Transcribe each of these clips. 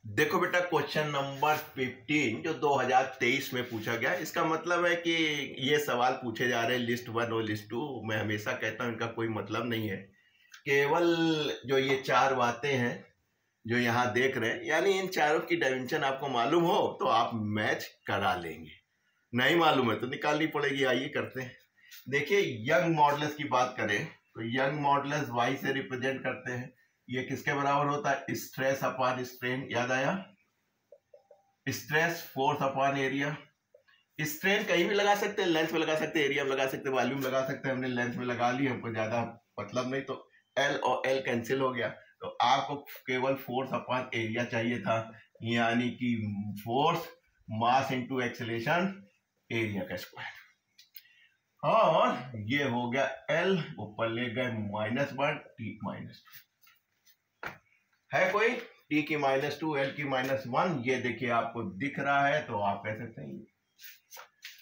देखो बेटा, question number 15 जो 2023 में पूछा गया, इसका मतलब है कि ये सवाल पूछे जा रहे हैं लिस्ट 1 और लिस्ट 2। मैं हमेशा कहता हूँ इनका कोई मतलब नहीं है। केवल जो ये चार बातें हैं जो यहाँ देख रहे हैं, यानी इन चारों की डायमेंशन आपको मालूम हो तो आप मैच करा लेंगे, नहीं मालूम है तो निकालनी पड़ेगी। आइए करते हैं। देखिए, यंग मॉडुलस की बात करें तो यंग मॉडुलस y से रिप्रेजेंट करते हैं। ये किसके बराबर होता है? Stress upon strain. याद आया? Stress force upon area. Strain कहीं भी लगा सकते हैं, लेंथ में लगा सकते हैं, एरिया में लगा सकते हैं, वॉल्यूम लगा सकते हैं। हमने लेंथ में लगा ली, हमको ज्यादा मतलब नहीं, तो एल और एल कैंसिल हो गया, तो आपको केवल फोर्स अपॉन एरिया चाहिए था, यानी कि force mass into acceleration area का स्क्वायर। और ये हो गया एल, ऊपर ले गए -1 टी -2 है कोई t की -2 l की -1। ये देखिए आपको दिख रहा है तो आप कह सकते हैं।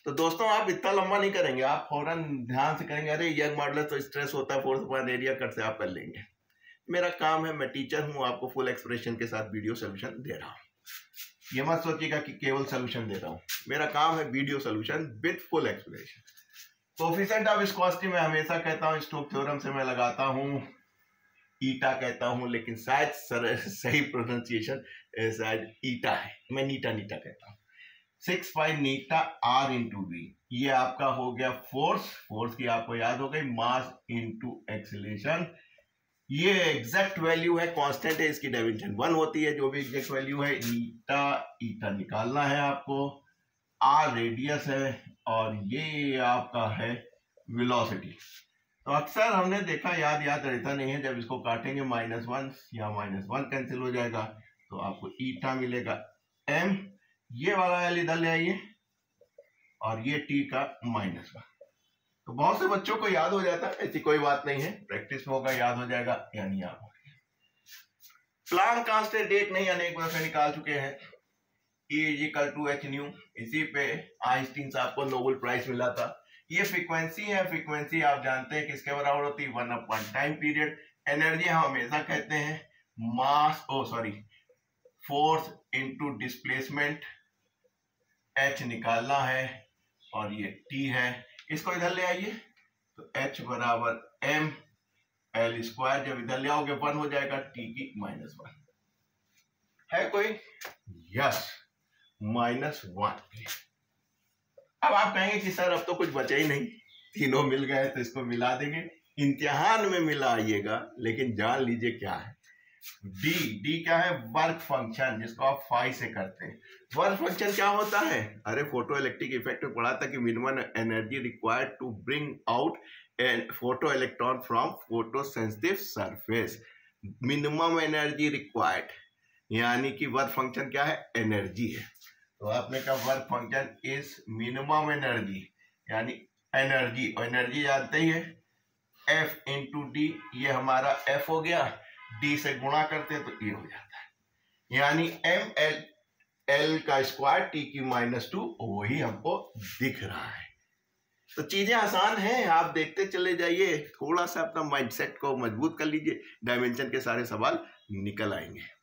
तो दोस्तों, आप इतना लंबा नहीं करेंगे, आप फौरन ध्यान से करेंगे, अरे यंग मॉडुलस तो स्ट्रेस होता है, फोर्स अपॉन एरिया कट से आप कर लेंगे। मेरा काम है, मैं टीचर हूं, आपको फुल एक्सप्रेशन के साथ वीडियो सोल्यूशन दे रहा हूं। ये मत सोचिएगा कि केवल सोल्यूशन दे रहा हूं, मेरा काम है video solution with full expression. Coefficient of viscosity मैं हमेशा कहता हूं, स्टोक्स थ्योरम से मैं लगाता हूं, ईटा कहता हूं, लेकिन शायद सही प्रोनाउंसिएशन शायद ईटा है, मैं नीटा कहता हूं। 6 पाई नीटा r इंटू वी, ये आपका हो गया फोर्स की आपको याद हो गई, मास इंटू एक्सीलरेशन। ये एग्जैक्ट वैल्यू है, कांस्टेंट है, इसकी डायमेंशन 1 होती है। जो भी एग्जैक्ट वैल्यू है, ईटा निकालना है आपको। r रेडियस है और ये आपका है वेलोसिटी। तो अक्सर हमने देखा, याद रहता नहीं है, जब इसको काटेंगे -1 या -1 कैंसिल हो जाएगा तो आपको ईटा मिलेगा m। ये वाला एल इधर ले आइए और ये t का -1। तो बहुत से बच्चों को याद हो जाता है, ऐसी कोई बात नहीं है, प्रैक्टिस होगा याद हो जाएगा, यानी याद हो गया। प्लांक कांस्टेंट एक नहीं अनेक दफे निकाल चुके हैं, E = h/ν। इसी पे आइंस्टीन साहब को नोबेल प्राइज मिला था। ये फ्रीक्वेंसी है, फ्रीक्वेंसी आप जानते हैं किसके बराबर होती है? 1 टाइम पीरियड। एनर्जी हम हमेशा कहते हैं फोर्स इंटू डिस्प्लेसमेंट, h निकालना है और ये t है। इसको इधर ले आइए तो h बराबर m l स्क्वायर, जब इधर ले आओगे 1 हो जाएगा, t की -1 है कोई? यस, -1। अब आप कहेंगे कि सर अब तो कुछ बचा ही नहीं, तीनों मिल गए तो इसको मिला देंगे। इम्तिहान में मिला आइएगा, लेकिन जान लीजिए क्या है। डी क्या है? वर्क फंक्शन, जिसको आप फाई से करते हैं। वर्क फंक्शन क्या होता है? अरे फोटो इलेक्ट्रिक इफेक्ट में पढ़ा था कि minimum energy required to bring out an photo electron from photo sensitive surface. Minimum energy required, यानी कि वर्क फंक्शन क्या है? एनर्जी है। तो आपने कहा work function is minimum energy, यानी एनर्जी, और एनर्जी जानते ही है F इंटू डी। ये हमारा F हो गया, D से गुणा करते हैं तो ये हो जाता है, यानी ml का स्क्वायर t की -2, वही हमको दिख रहा है। तो चीजें आसान हैं, आप देखते चले जाइए, थोड़ा सा अपना माइंडसेट को मजबूत कर लीजिए, डायमेंशन के सारे सवाल निकल आएंगे।